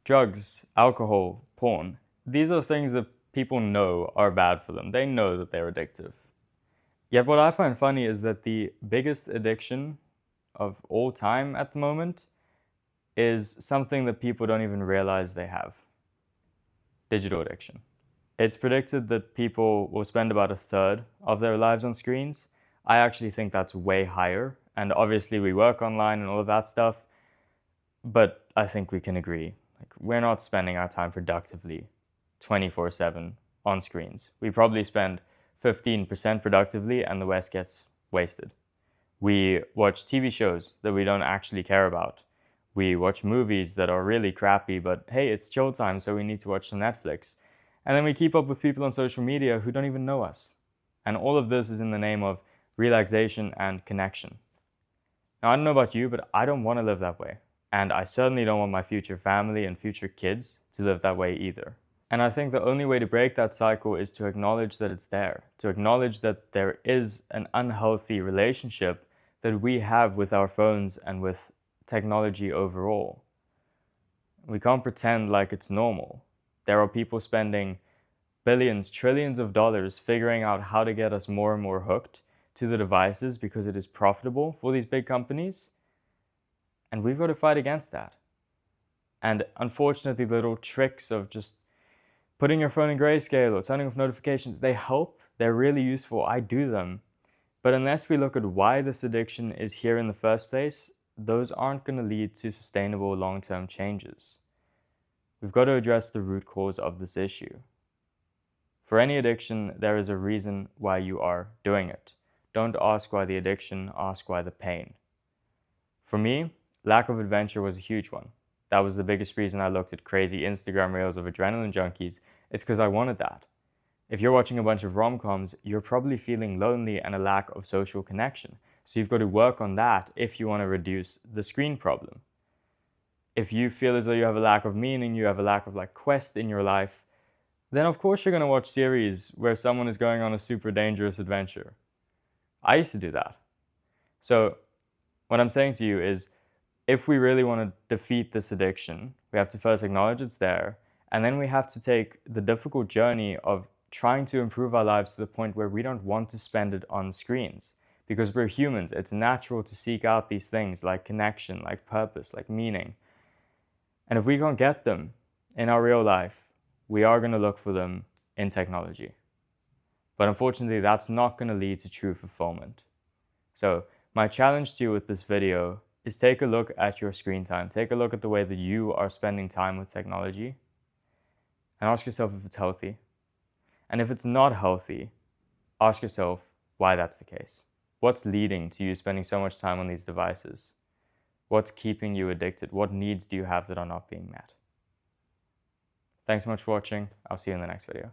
drugs, alcohol, porn. These are things that people know are bad for them. They know that they're addictive. Yet what I find funny is that the biggest addiction of all time at the moment is something that people don't even realize they have: digital addiction. It's predicted that people will spend about a third of their lives on screens. I actually think that's way higher. And obviously, we work online and all of that stuff. But I think we can agree, like, we're not spending our time productively 24/7 on screens. We probably spend 15% productively, and the rest gets wasted. We watch TV shows that we don't actually care about. We watch movies that are really crappy, but hey, it's chill time, so we need to watch some Netflix. And then we keep up with people on social media who don't even know us. And all of this is in the name of relaxation and connection. Now, I don't know about you, but I don't want to live that way. And I certainly don't want my future family and future kids to live that way either. And I think the only way to break that cycle is to acknowledge that it's there, to acknowledge that there is an unhealthy relationship that we have with our phones and with technology overall. We can't pretend like it's normal. There are people spending billions, trillions of dollars figuring out how to get us more and more hooked to the devices because it is profitable for these big companies. And we've got to fight against that. And unfortunately, little tricks of just putting your phone in grayscale or turning off notifications, they help. They're really useful. I do them. But unless we look at why this addiction is here in the first place, those aren't going to lead to sustainable long-term changes. We've got to address the root cause of this issue. For any addiction, there is a reason why you are doing it. Don't ask why the addiction, ask why the pain. For me, lack of adventure was a huge one. That was the biggest reason I looked at crazy Instagram reels of adrenaline junkies. It's because I wanted that. If you're watching a bunch of rom-coms, you're probably feeling lonely and a lack of social connection. So you've got to work on that if you want to reduce the screen problem. If you feel as though you have a lack of meaning, you have a lack of quest in your life, then of course you're going to watch series where someone is going on a super dangerous adventure. I used to do that. So what I'm saying to you is, if we really want to defeat this addiction, we have to first acknowledge it's there, and then we have to take the difficult journey of trying to improve our lives to the point where we don't want to spend it on screens. Because we're humans, it's natural to seek out these things like connection, like purpose, like meaning. And if we can't get them in our real life, we are going to look for them in technology. But unfortunately, that's not going to lead to true fulfillment. So my challenge to you with this video is take a look at your screen time. Take a look at the way that you are spending time with technology and ask yourself if it's healthy. And if it's not healthy, ask yourself why that's the case. What's leading to you spending so much time on these devices? What's keeping you addicted? What needs do you have that are not being met? Thanks so much for watching. I'll see you in the next video.